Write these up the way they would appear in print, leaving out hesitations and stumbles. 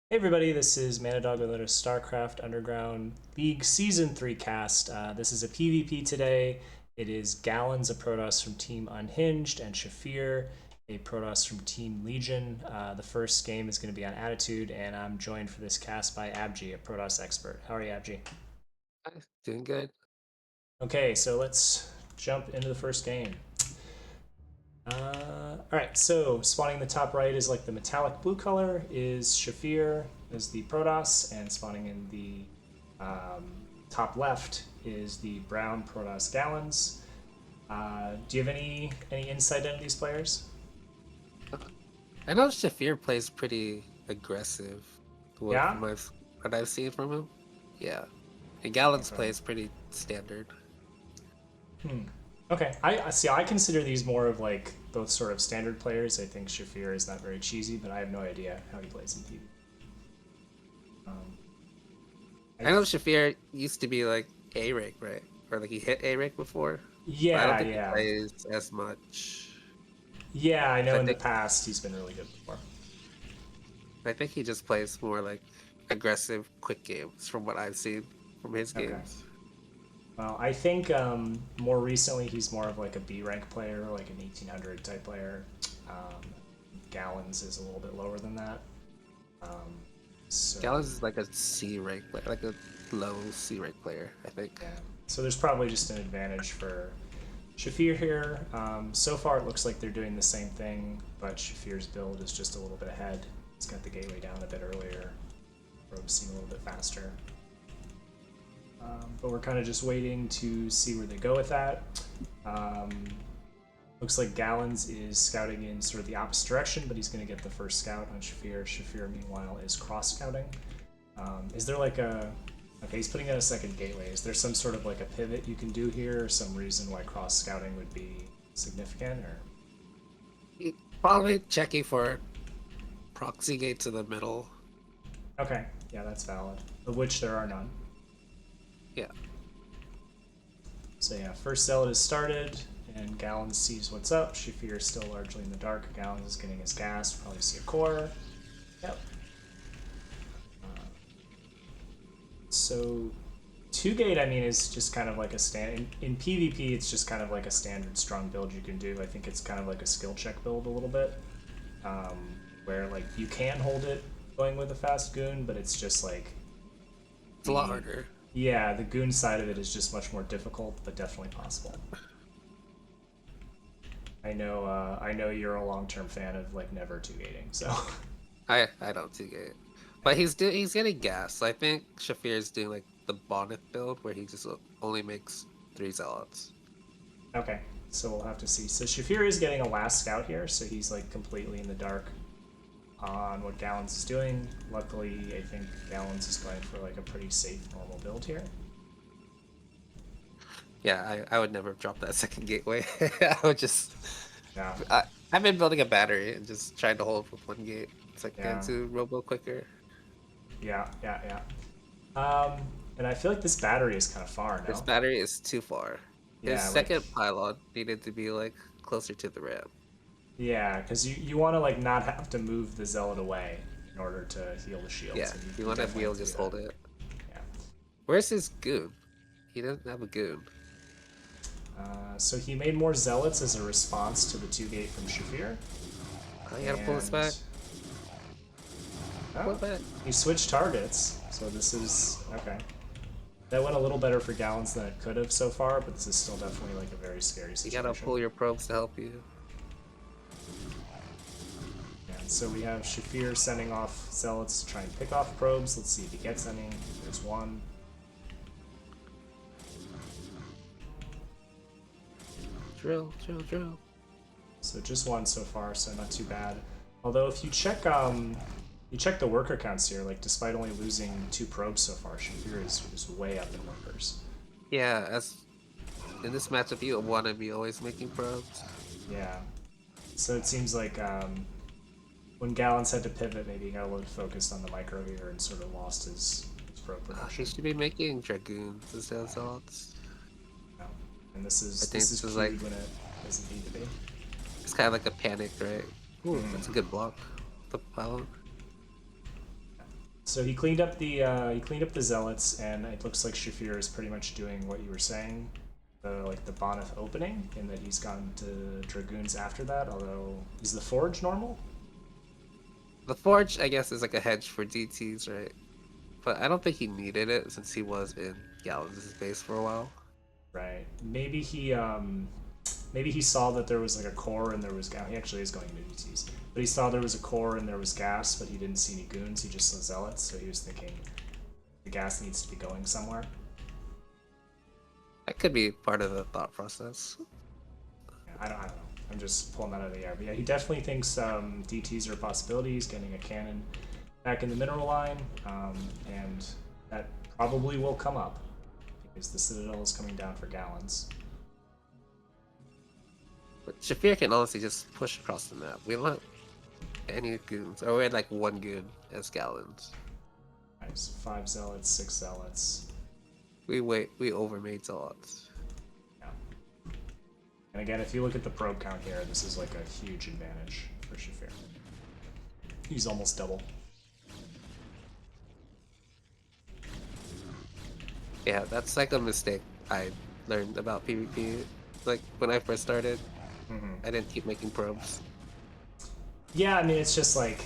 Hey everybody, this is Manadog with a Starcraft Underground League Season 3 cast. This is a PvP today. It is Gallons, a Protoss from Team Unhinged, and Shafir, a Protoss from Team Legion. The first game is going to be on Attitude, and I'm joined for this cast by Abgee, a Protoss expert. How are you, Abgee? Hi, doing good. Okay, so let's jump into the first game. All right, so spawning in the top right is like the metallic blue color is Shafir is the Protoss, and spawning in the top left is the brown Protoss Gallons. Do you have any insight into these players? Uh, I know Shafir plays pretty aggressive. What Yeah. from what I've seen from him, yeah. And Gallant's Okay. plays pretty standard. Hmm. Okay. I see. I consider these more of like both sort of standard players. I think Shafir is not very cheesy, but I have no idea how he plays in PvP. Um, I I know Shafir used to be like A rank, right? Or like he hit A rank before, but I don't yeah, think he yeah, plays as much. yeah. I 'Cause know in the past he's been really good before. I think he just plays more like aggressive, quick games from what I've seen from his Okay. games. Well, I think more recently he's more of like a B rank player, like an 1800 type player. Um, Gallons is a little bit lower than that. Um, so Gallant's is like a C rank, like a low C rank player, I think. yeah, so there's probably just an advantage for Shafir here. So far it looks like they're doing the same thing, but Shafir's build is just a little bit ahead. He's got the gateway down a bit earlier. Probes seem a little bit faster. But we're kind of just waiting to see where they go with that. Um, Looks like Gallons is scouting in sort of the opposite direction, but he's going to get the first scout on Shafir. Shafir, meanwhile, is cross scouting. Is there like a. Okay, he's putting in a second gateway. Is there some sort of like a pivot you can do here, or some reason why cross scouting would be significant? Or Probably checking for proxy gate to the middle. okay, yeah, that's valid. Of which there are none. Yeah. So yeah, first zealot is started, and Gallons sees what's up. Shafir is still largely in the dark. Gallons is getting his gas. Probably see a core. Yep. So two gate, I mean, is just kind of like a stand in PvP. It's just kind of like a standard strong build you can do. I think it's kind of like a skill check build a little bit, um, where like you can hold it going with a fast goon, but it's just like It's a lot the harder. yeah the goon side of it is just much more difficult, but definitely possible. I know you're a long term fan of like never two gating, so I don't think it. But he's getting gas. So I think Shafir is doing like the bonnet build where he just only makes 3 zealots. okay. So we'll have to see. So Shafir is getting a last scout here, so he's like completely in the dark on what Gallons is doing. Luckily, I think Gallons is going for like a pretty safe normal build here. Yeah, I would never drop that second gateway. I would just Yeah, I, I've been building a battery and just trying to hold with one gate. It's like getting yeah, to robo quicker. yeah. And I feel like this battery is kind of far, This no? battery is too far. His Yeah, like second pylon needed to be like closer to the ramp. yeah, because you want to like not have to move the zealot away in order to heal the shields, Yeah, and you you want to be definitely able have to to do just that. hold it. Yeah. Where's his goon? He doesn't have a goon. So he made more zealots as a response to the two gate from Shafir, You gotta pull this and back. Pull oh, it back. he switched targets. So this is okay. That went a little better for Gallons than it could have so far, but this is still definitely like a very scary You gotta situation. pull your probes to help you. And so we have Shafir sending off zealots to try and pick off probes. Let's see if he gets any. There's one. Drill, drill, drill. So just one so far, so not too bad. Although if you check the worker counts here, like despite only losing 2 probes so far, Shafir is way up in workers. Yeah, as in this matchup, you want to be always making probes. Yeah. So it seems like when Gallons had to pivot, maybe he got a little focused on the micro here and sort of lost his probe He production. should be making dragoons instead of zealots. You know? And I think this is this is like queued when it doesn't need to be. it's kind of like a panic, right? Ooh, that's a good block. The pylon. So he cleaned up the zealots, and it looks like Shafir is pretty much doing what you were saying, like the Bonif opening, in that he's gone to dragoons after that. Although, is the forge normal? The Forge, I guess, is like a hedge for DTs, right? But I don't think he needed it since he was in Gallons' base for a while. Right. Maybe he saw that there was like a core and there was gas. He actually is going into DTs, but he saw there was a core and there was gas, but he didn't see any goons. He just saw zealots, so he was thinking the gas needs to be going somewhere. That could be part of the thought process. Yeah, I don't know. I'm just pulling that out of the air. But yeah, he definitely thinks DTs are a possibility. He's getting a cannon back in the mineral line, and that probably will come up because the Citadel is coming down for Gallons. But Shafir can honestly just push across the map. We don't have any goons, or we had like one goon as Gallons. Nice. 5 zealots, 6 zealots. We overmade zealots. Yeah. And again, if you look at the probe count here, this is like a huge advantage for Shafir. He's almost double. Yeah, that's like a mistake I learned about PvP. Like when I first started, I didn't keep making probes. Yeah, I mean, it's just like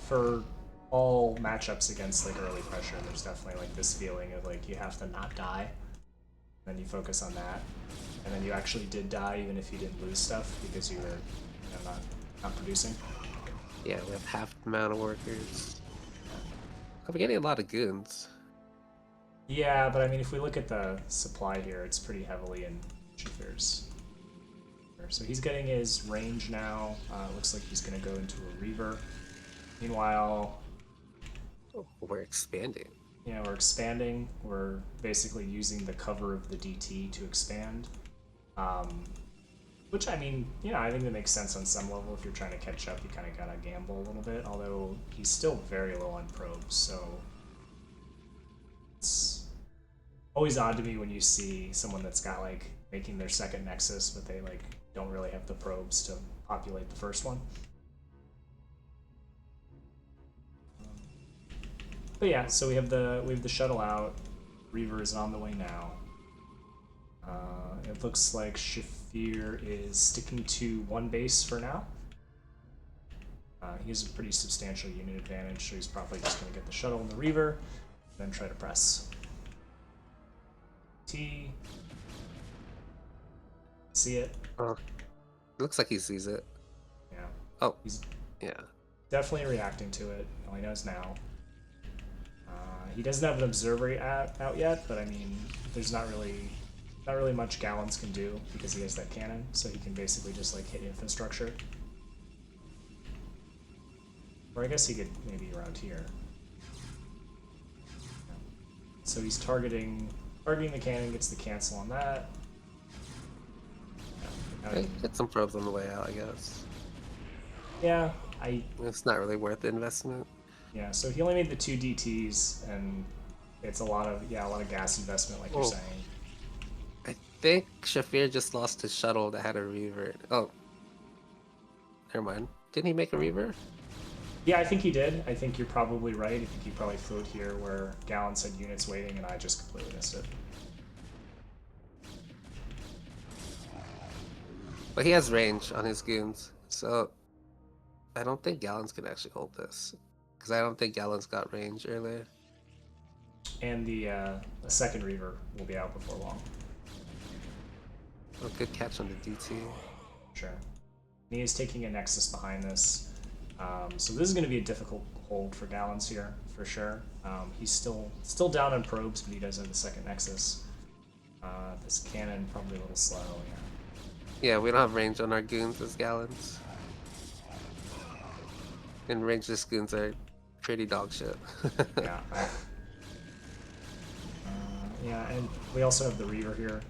for all matchups against like early pressure, there's definitely like this feeling of like you have to not die. Then you focus on that, and then you actually did die even if you didn't lose stuff because you were not producing. Yeah, we have half the amount of workers. I'm getting a lot of goons. Yeah, but I mean, if we look at the supply here, it's pretty heavily in Shafir's. So he's getting his range now. Looks like he's going to go into a Reaver. Meanwhile, We're expanding. yeah, we're expanding. We're basically using the cover of the DT to expand. Which, I mean, yeah, I think that makes sense on some level. If you're trying to catch up, you kind of got to gamble a little bit. Although he's still very low on probes, so it's always odd to me when you see someone that's got like making their second Nexus, but they like don't really have the probes to populate the first one. But yeah, so we have the shuttle out. Reaver is on the way now. It looks like Shafir is sticking to one base for now. He has a pretty substantial unit advantage, so he's probably just going to get the shuttle and the Reaver, and then try to press. T. See it? Oh, looks like he sees it. Yeah. Oh, He's yeah. definitely reacting to it. All he knows now. He doesn't have an observer out yet, but I mean, there's not really much Gallons can do because he has that cannon, so he can basically just like hit infrastructure. Or I guess he could maybe around here. So he's targeting the cannon, gets the cancel on that. Hey, get some probes on the way out, I guess. Yeah, It's not really worth the investment. yeah, so he only made the 2 DTs, and it's a lot of gas investment, like you're saying. I think Shafir just lost his shuttle that had a Reaver. Oh, never mind. Didn't he make a Reaver? Yeah, I think he did. I think you're probably right. I think he probably flew it here where Gallons had units waiting, and I just completely missed it. But he has range on his goons, so I don't think Gallons can actually hold this. Because I don't think Gallons got range earlier. And the second Reaver will be out before long. Oh, good catch on the DT. Sure. He is taking a Nexus behind this. So this is going to be a difficult hold for Gallons here, for sure. He's still down on probes, but he does have the second Nexus. This cannon probably a little slow, yeah. Yeah, we don't have range on our goons as Gallons. And rangeless goons are pretty dog shit. Yeah. Yeah, and we also have the Reaver here.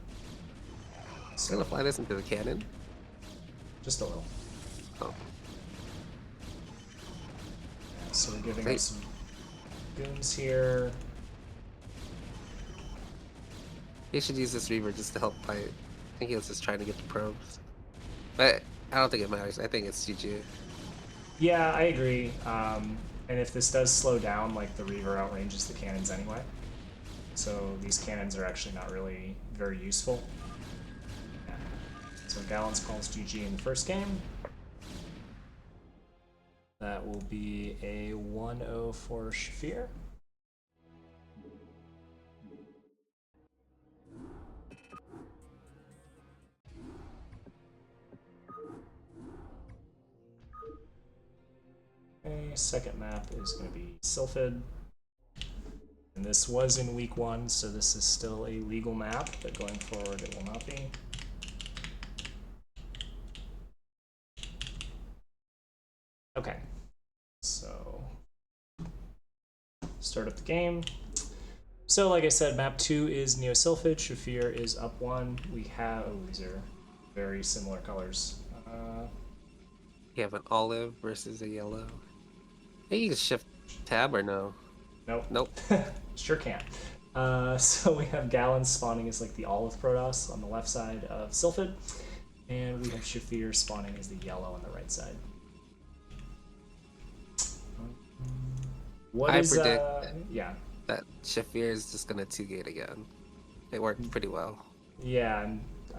So gonna fly this into the cannon? Just a little. Oh. Yeah, so we're giving up some goons here. He should use this Reaver just to help fight. I think he was just trying to get the probes. But I don't think it matters. I think it's GG. Yeah, I agree. And if this does slow down, like the Reaver outranges the cannons anyway. So these cannons are actually not really very useful. Yeah. So Gallons calls GG in the first game. That will be a 1-0 for Shafir. Okay, second map is going to be Sylphid. And this was in week 1, so this is still a legal map, but going forward it will not be. Okay, so start up the game. So like I said, map 2 is Neo Sylphid, Shafir is up 1. We have, oh, these are very similar colors. You have an olive versus a yellow. Hey, you can shift tab or no? Nope. Nope. Sure can't. So we have Gallons spawning as like the olive Protoss on the left side of Sylphid, and we have Shafir spawning as the yellow on the right side. What I is, predict yeah. that Shafir is just gonna 2-gate again. It worked pretty well. Yeah,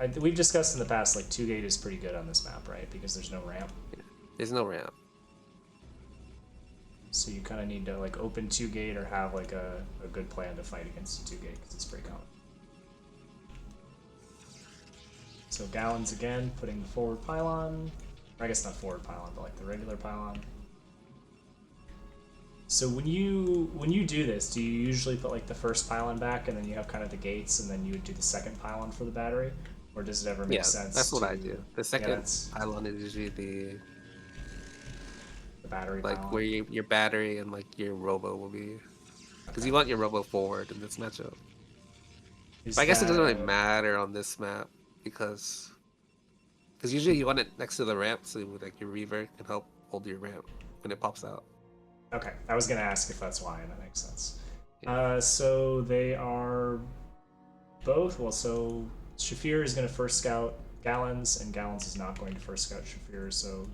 and we've discussed in the past, like 2-gate is pretty good on this map, right? Because there's no ramp. There's no ramp. So you kind of need to like open 2-gate or have like a good plan to fight against 2-gate because it's pretty common. So Gallons again, putting the forward pylon. Or I guess not forward pylon, but like the regular pylon. So when you do this, do you usually put like the first pylon back and then you have kind of the gates and then you would do the second pylon for the battery? Or does it ever make sense? That's what I do. The second yeah, pylon is usually the battery like pylon. where your battery and like your robo will be, because you want your robo forward in this matchup. But I guess it doesn't really matter on this map because usually you want it next to the ramp, so like your Reaver can help hold your ramp when it pops out. Okay, I was gonna ask if that's why, and that makes sense. Yeah. So they are both. Well, so Shafir is gonna first scout Gallons, and Gallons is not going to first scout Shafir. So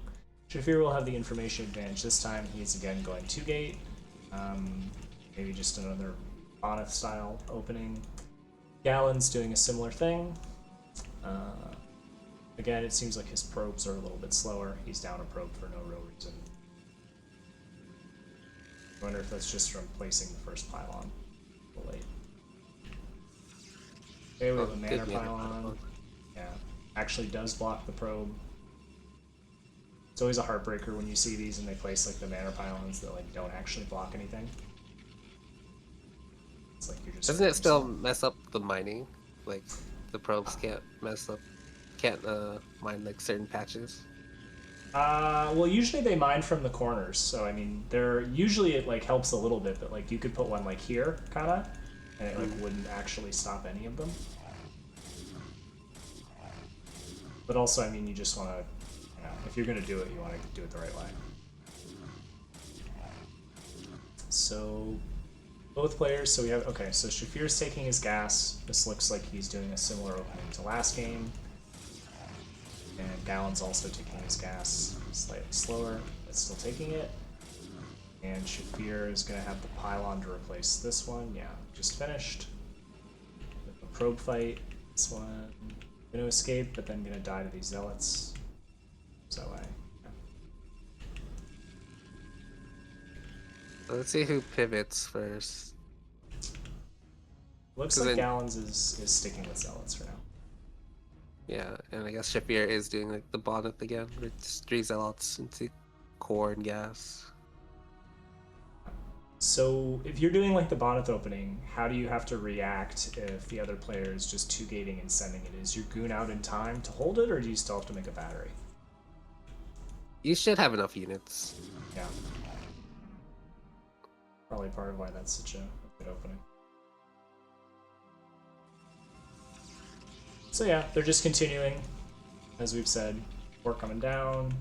Shafir will have the information advantage this time. He's again going 2-gate. Maybe just another Boneth style opening. Gallons doing a similar thing. Again, it seems like his probes are a little bit slower. He's down a probe for no real reason. I wonder if that's just from placing the first pylon a little late. Okay, we have a mana pylon. Yeah, actually does block the probe. It's always a heartbreaker when you see these and they place like the mana pylons that like don't actually block anything. It's like you're just. Doesn't it still mess up the mining? Like the probes can't mine like certain patches. Well, usually they mine from the corners, so I mean, they're usually it like helps a little bit, but like you could put one like here, kinda, and it like wouldn't actually stop any of them. But also, I mean, you just want to, you know, if you're gonna do it, you want to do it the right way. So both players. So we have okay. So Shafir's taking his gas. This looks like he's doing a similar opening to last game. And Gallon's also taking his gas slightly slower, but still taking it. And Shafir is going to have the pylon to replace this one. Yeah, just finished. With the probe fight. This one going to escape, but then going to die to these zealots. So Let's see who pivots first. Looks like Gallons is sticking with zealots for now. Yeah, and I guess Shafir is doing like the bonnet again, with 3 zealots into core and gas. So if you're doing like the bonnet opening, how do you have to react if the other player is just 2-gating and sending it? Is your goon out in time to hold it, or do you still have to make a battery? You should have enough units. Yeah. Probably part of why that's such a good opening. So yeah, they're just continuing, as we've said. We're coming down.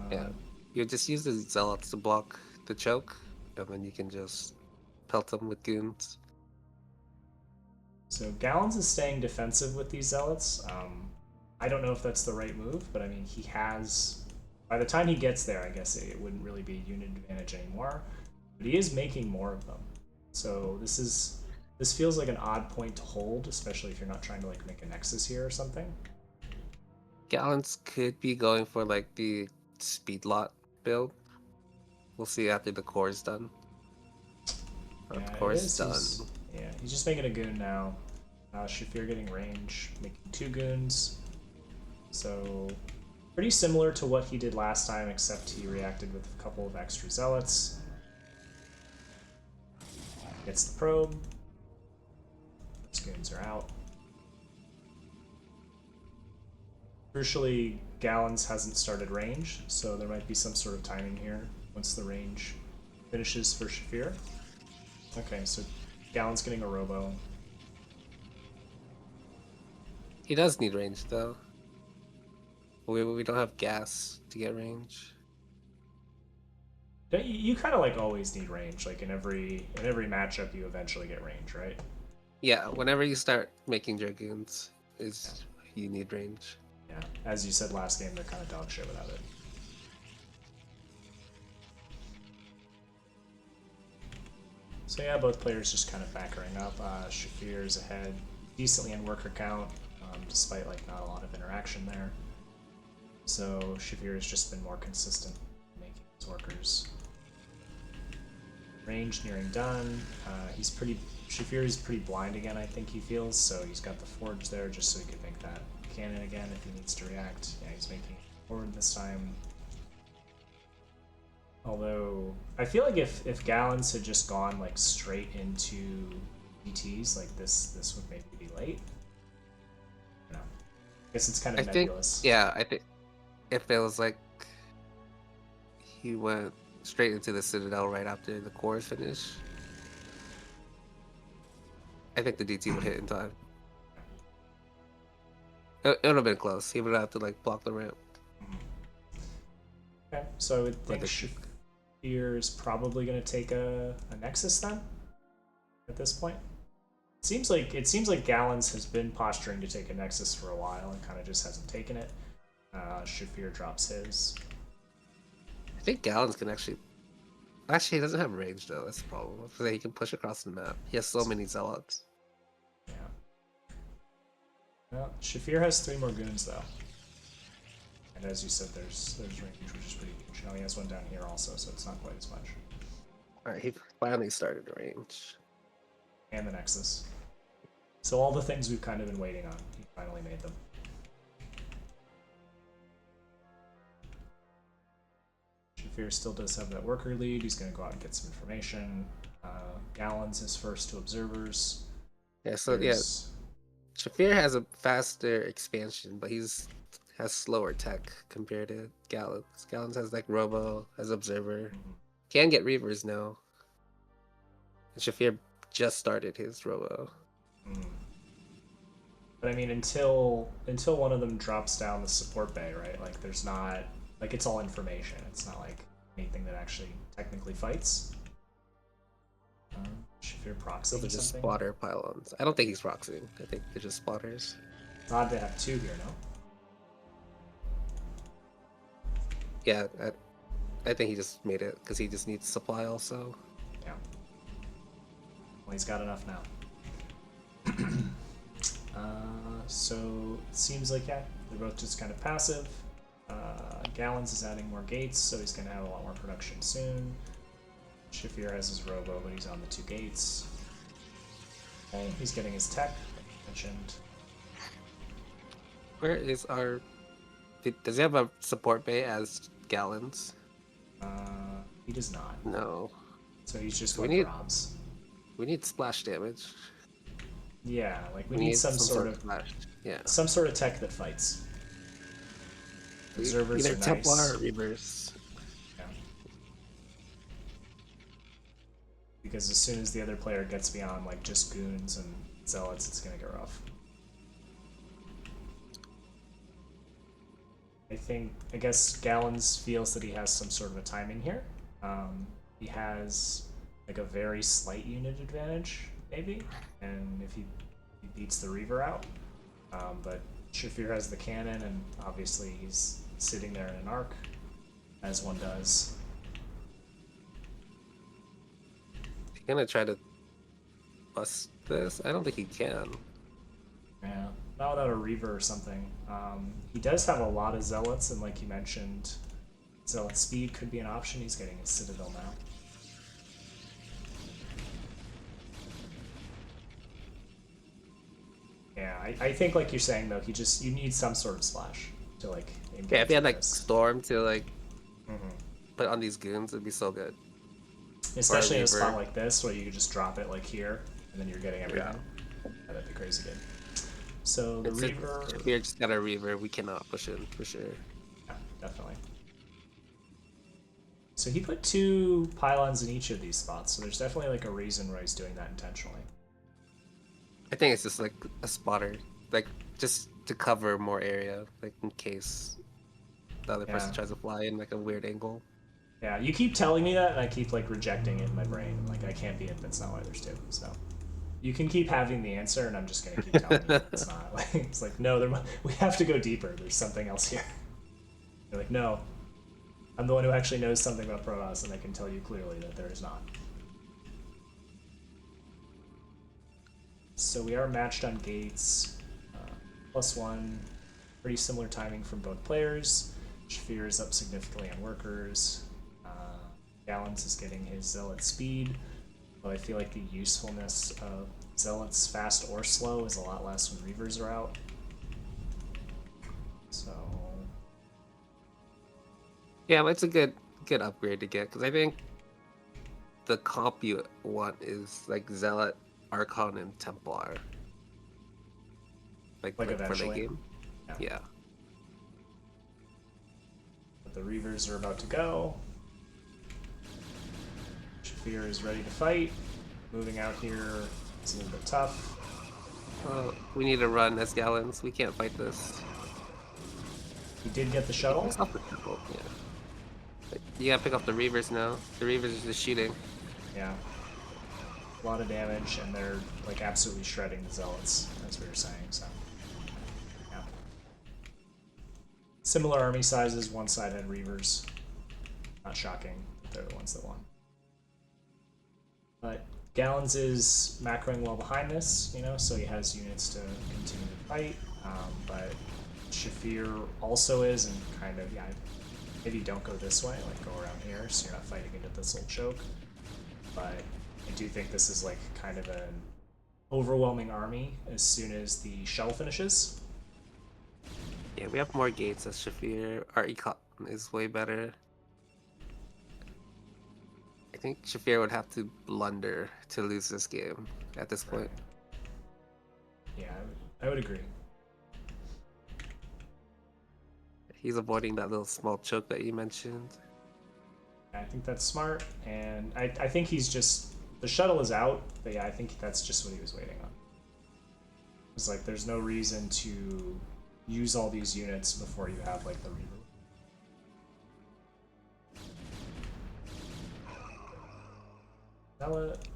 Yeah, you just use the zealots to block the choke, and then you can just pelt them with goons. So Gallons is staying defensive with these zealots. I don't know if that's the right move, but I mean, he has By the time he gets there, I guess it wouldn't really be a unit advantage anymore. But he is making more of them. So this feels like an odd point to hold, especially if you're not trying to like make a nexus here or something. Gallons could be going for like the speed lot build. We'll see after the core is done. Yeah, Core it is is. done. He's just making a goon now. Shafir getting range, making 2 goons. So pretty similar to what he did last time, except he reacted with a couple of extra zealots. Gets the probe. Those goons are out. Crucially, Gallons hasn't started range, so there might be some sort of timing here once the range finishes for Shafir. Okay, so Gallon's getting a robo. He does need range though. We don't have gas to get range. You kind of like always need range. Like in every matchup, you eventually get range, right? Yeah, whenever you start making dragoons, you need range. Yeah, as you said last game, they're kind of dog shit without it. So yeah, both players just kind of backering up. Shafir is ahead decently in worker count, despite like not a lot of interaction there. So Shafir has just been more consistent making his workers. Range nearing done. Shafir is pretty blind again, I think he feels, so he's got the forge there just so he could make that cannon again if he needs to react. Yeah, he's making it forward this time. Although, I feel like if Gallons had just gone like straight into ETs, like this would maybe be late. I don't know. I guess it's kind of nebulous. I think if it was like he went straight into the Citadel right after the core is finished, I think the DT would hit in time. It would have been close. He would have to like block the ramp. Okay, so I would think Shafir is probably going to take a Nexus then. At this point, it seems like Gallons has been posturing to take a Nexus for a while and kind of just hasn't taken it. Shafir drops his. I think Gallons can actually he doesn't have range though. That's the problem. So he can push across the map. He has so many zealots. Yeah. Well, Shafir has 3 more goons though. And as you said, there's range, which is pretty huge. Now he has one down here also, so it's not quite as much. Alright, he finally started range. And the Nexus. So all the things we've kind of been waiting on, he finally made them. Shafir still does have that worker lead. He's going to go out and get some information. Gallons is first to observers. Yeah, so Shafir has a faster expansion, but has slower tech compared to Gallons. Gallons has like Robo, has Observer. Can get Reavers now. And Shafir just started his Robo. But I mean, until one of them drops down the support bay, right? Like, there's not like it's all information. It's not like anything that actually technically fights. Shafir proxying Those are just something. spotter pylons. I don't think he's proxying. I think they're just spotters. It's odd to have 2 here, no? Yeah, I think he just made it because he just needs supply also. Yeah. Well, he's got enough now. So it seems like, yeah, they're both just kind of passive. Gallons is adding more gates, so he's going to have a lot more production soon. Shafir has his robo, but he's on the 2 gates. Okay, he's getting his tech, like I mentioned. Where is our... Does he have a support bay as Gallons? He does not. No. So he's just going for obs. We need splash damage. Yeah, like we need some sort of splash. Yeah. Some sort of tech that fights. Observers either are nice. Templar or Reavers. Yeah. Because as soon as the other player gets beyond like just goons and zealots, it's gonna get rough. I guess Gallons feels that he has some sort of a timing here. He has like a very slight unit advantage, maybe, and if he beats the Reaver out. But Shafir has the cannon, and obviously he's sitting there in an arc. as one does. He's gonna try to bust this? I don't think he can. Yeah, not without a Reaver or something. He does have a lot of Zealots, and like you mentioned, Zealot speed could be an option. He's getting his Citadel now. Yeah, I think like you're saying though, you need some sort of splash to like engage. Yeah, if he had like this. Storm to like put on these goons, it'd be so good. Especially in a spot like this where you could just drop it like here, and then you're getting everything. Yeah. That'd be crazy good. So the Reaver. If we just got a Reaver, we cannot push in for sure. Yeah, definitely. So he put 2 pylons in each of these spots, so there's definitely like a reason why he's doing that intentionally. I think it's just like a spotter, like just to cover more area, like in case the other person tries to fly in like a weird angle. Yeah, you keep telling me that, and I keep like rejecting it in my brain. Like I can't be it. That's not why there's 2. So you can keep having the answer, and I'm just gonna keep telling you it's not. Like, it's like no, we have to go deeper. There's something else here. You're like no, I'm the one who actually knows something about Protoss, and I can tell you clearly that there is not. So we are matched on gates. +1, pretty similar timing from both players. Shafir is up significantly on workers. Gallons is getting his Zealot speed, but I feel like the usefulness of Zealots fast or slow is a lot less when Reavers are out. So yeah, it's a good upgrade to get, because I think the comp you want is like Zealot, Archon, and Templar. Like for the game. Yeah. But the Reavers are about to go. Shafir is ready to fight. Moving out here is a little bit tough. We need to run as Gallons. We can't fight this. He did get the shuttle. Yeah. You gotta pick up the Reavers now. The Reavers is just shooting. Yeah. A lot of damage, and they're like absolutely shredding the Zealots, as we were saying, so. Yeah. Similar army sizes, one side had Reavers. Not shocking, they're the ones that won. But Gallons is macroing well behind this, you know, so he has units to continue to fight. But Shafir also is, and kind of, yeah, maybe don't go this way, like go around here, so you're not fighting into this little choke. But I do think this is like kind of an overwhelming army as soon as the shell finishes. Yeah, we have more gates as Shafir. Our econ is way better. I think Shafir would have to blunder to lose this game at this point. Yeah, I would agree. He's avoiding that little small choke that you mentioned. I think that's smart, and I think he's just... The shuttle is out, but yeah, I think that's just what he was waiting on. It's like, there's no reason to use all these units before you have, like, the Reaver.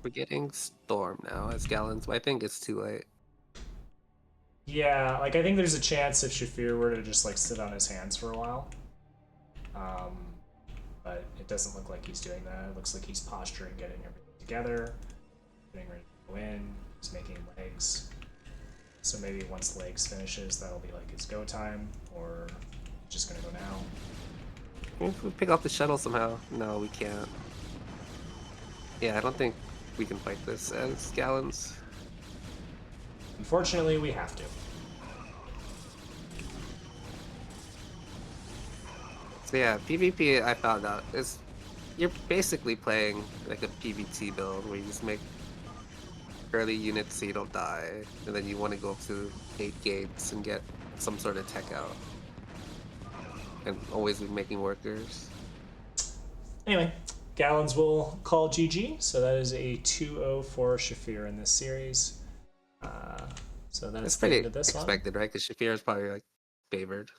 We're getting Storm now as Gallons, but I think it's too late. Yeah, like, I think there's a chance if Shafir were to just, like, sit on his hands for a while. But it doesn't look like he's doing that. It looks like he's posturing, getting everything together, getting ready to go in, he's making legs. So maybe once legs finishes, that'll be like his go time, or just gonna go now. If we pick up the shuttle somehow. No, we can't. Yeah, I don't think we can fight this as Gallons. Unfortunately, we have to. So yeah, PvP I found out is you're basically playing like a PvT build where you just make early units so you don't die, and then you want to go up to 8 gates and get some sort of tech out. And always be making workers. Anyway, Gallons will call GG, so that is a 2-0 for Shafir in this series. So that is the end of this one. It's pretty expected, right? Because Shafir is probably like favored.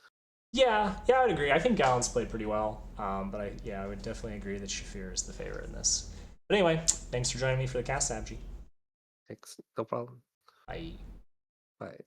Yeah, I would agree. I think Gallons played pretty well, but I would definitely agree that Shafir is the favorite in this. But anyway, thanks for joining me for the cast, Abgee. Thanks, no problem. Bye. Bye.